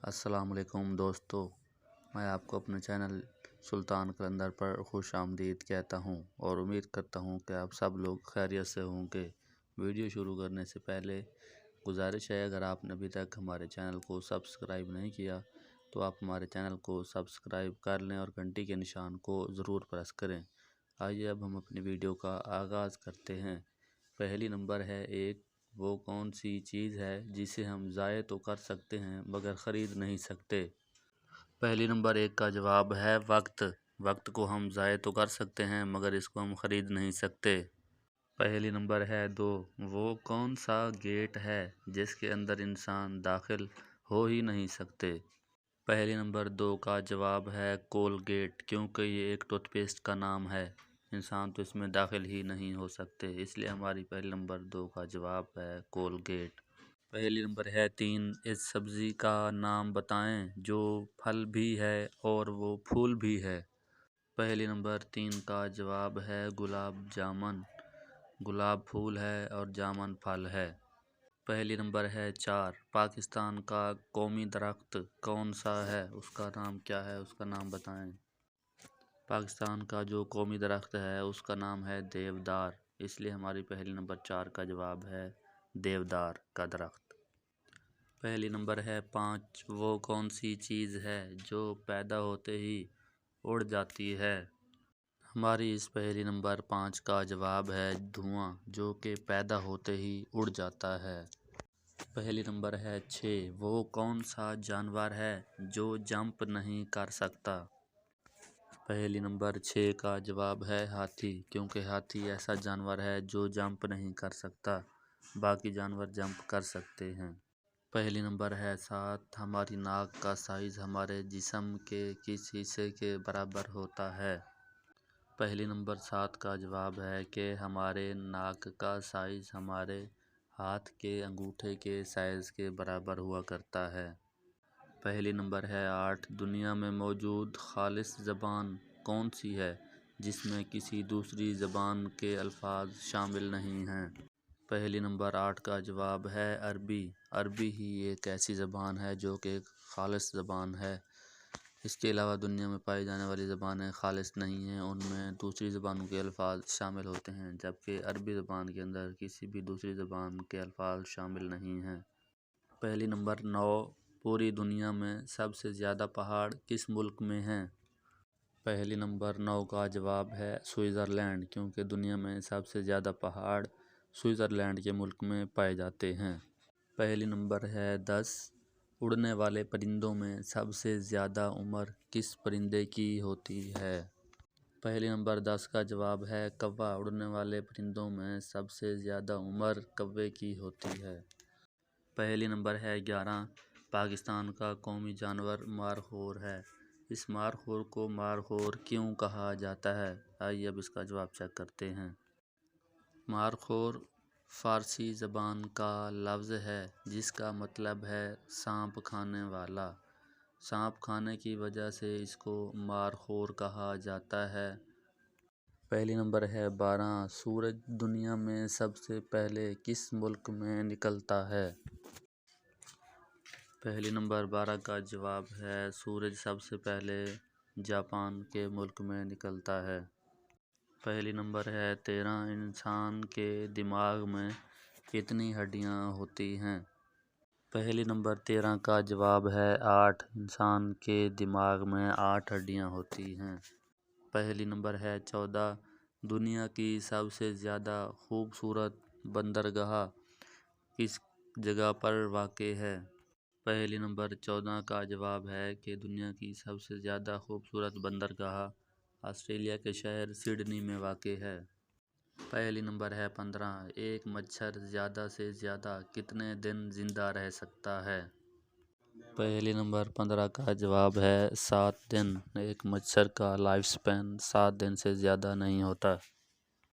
السلام علیکم دوستو، میں آپ کو اپنے چینل سلطان قلندر پر خوش آمدید کہتا ہوں اور امید کرتا ہوں کہ آپ سب لوگ خیریت سے ہوں گے۔ ویڈیو شروع کرنے سے پہلے گزارش ہے، اگر آپ نے ابھی تک ہمارے چینل کو سبسکرائب نہیں کیا تو آپ ہمارے چینل کو سبسکرائب کر لیں اور گھنٹی کے نشان کو ضرور پریس کریں۔ آئیے اب ہم اپنی ویڈیو کا آغاز کرتے ہیں۔ پہلی نمبر ہے وہ کون سی چیز ہے جسے ہم ضائع تو کر سکتے ہیں مگر خرید نہیں سکتے؟ پہلی نمبر 1 کا جواب ہے وقت۔ وقت کو ہم ضائع تو کر سکتے ہیں مگر اس کو ہم خرید نہیں سکتے۔ پہلی نمبر ہے 2، وہ کون سا گیٹ ہے جس کے اندر انسان داخل ہو ہی نہیں سکتے؟ پہلی نمبر 2 کا جواب ہے کولگیٹ، کیونکہ یہ ایک ٹوتھ پیسٹ کا نام ہے، انسان تو اس میں داخل ہی نہیں ہو سکتے، اس لیے ہماری پہلی نمبر 2 کا جواب ہے کولگیٹ۔ پہلی نمبر ہے 3، اس سبزی کا نام بتائیں جو پھل بھی ہے اور وہ پھول بھی ہے۔ پہلی نمبر 3 کا جواب ہے گلاب جامن۔ گلاب پھول ہے اور جامن پھل ہے۔ پہلی نمبر ہے 4، پاکستان کا قومی درخت کون سا ہے، اس کا نام کیا ہے، اس کا نام بتائیں۔ پاکستان کا جو قومی درخت ہے اس کا نام ہے دیودار، اس لیے ہماری پہلی نمبر 4 کا جواب ہے دیودار کا درخت۔ پہلی نمبر ہے 5، وہ کون سی چیز ہے جو پیدا ہوتے ہی اڑ جاتی ہے؟ ہماری اس پہلی نمبر 5 کا جواب ہے دھواں، جو کہ پیدا ہوتے ہی اڑ جاتا ہے۔ پہلی نمبر ہے 6، وہ کون سا جانور ہے جو جمپ نہیں کر سکتا؟ پہلی نمبر 6 کا جواب ہے ہاتھی، کیونکہ ہاتھی ایسا جانور ہے جو جمپ نہیں کر سکتا، باقی جانور جمپ کر سکتے ہیں۔ پہلی نمبر ہے 7، ہماری ناک کا سائز ہمارے جسم کے کس حصے کے برابر ہوتا ہے؟ پہلی نمبر 7 کا جواب ہے کہ ہمارے ناک کا سائز ہمارے ہاتھ کے انگوٹھے کے سائز کے برابر ہوا کرتا ہے۔ پہلی نمبر ہے 8، دنیا میں موجود خالص زبان کون سی ہے جس میں کسی دوسری زبان کے الفاظ شامل نہیں ہیں؟ پہلی نمبر 8 کا جواب ہے عربی۔ عربی ہی ایک ایسی زبان ہے جو کہ ایک خالص زبان ہے، اس کے علاوہ دنیا میں پائی جانے والی زبانیں خالص نہیں ہیں، ان میں دوسری زبانوں کے الفاظ شامل ہوتے ہیں، جبکہ عربی زبان کے اندر کسی بھی دوسری زبان کے الفاظ شامل نہیں ہیں۔ پہلی نمبر 9، پوری دنیا میں سب سے زیادہ پہاڑ کس ملک میں ہیں؟ پہلی نمبر 9 کا جواب ہے سوئٹزرلینڈ، کیونکہ دنیا میں سب سے زیادہ پہاڑ سوئٹزرلینڈ کے ملک میں پائے جاتے ہیں۔ پہلی نمبر ہے 10، اڑنے والے پرندوں میں سب سے زیادہ عمر کس پرندے کی ہوتی ہے؟ پہلی نمبر 10 کا جواب ہے کوا۔ اڑنے والے پرندوں میں سب سے زیادہ عمر کوے کی ہوتی ہے۔ پہلی نمبر ہے 11، پاکستان کا قومی جانور مارخور ہے، اس مارخور کو مارخور کیوں کہا جاتا ہے؟ آئیے اب اس کا جواب چیک کرتے ہیں۔ مارخور فارسی زبان کا لفظ ہے جس کا مطلب ہے سانپ کھانے والا، سانپ کھانے کی وجہ سے اس کو مارخور کہا جاتا ہے۔ پہلی نمبر ہے 12، سورج دنیا میں سب سے پہلے کس ملک میں نکلتا ہے؟ پہلی نمبر 12 کا جواب ہے سورج سب سے پہلے جاپان کے ملک میں نکلتا ہے۔ پہلی نمبر ہے 13، انسان کے دماغ میں کتنی ہڈیاں ہوتی ہیں؟ پہلی نمبر 13 کا جواب ہے 8، انسان کے دماغ میں 8 ہڈیاں ہوتی ہیں۔ پہلی نمبر ہے 14، دنیا کی سب سے زیادہ خوبصورت بندرگاہ کس جگہ پر واقع ہے؟ پہلی نمبر 14 کا جواب ہے کہ دنیا کی سب سے زیادہ خوبصورت بندرگاہ آسٹریلیا کے شہر سڈنی میں واقع ہے۔ پہلی نمبر ہے 15، ایک مچھر زیادہ سے زیادہ کتنے دن زندہ رہ سکتا ہے؟ پہلی نمبر 15 کا جواب ہے 7 دن، ایک مچھر کا لائف سپین 7 دن سے زیادہ نہیں ہوتا۔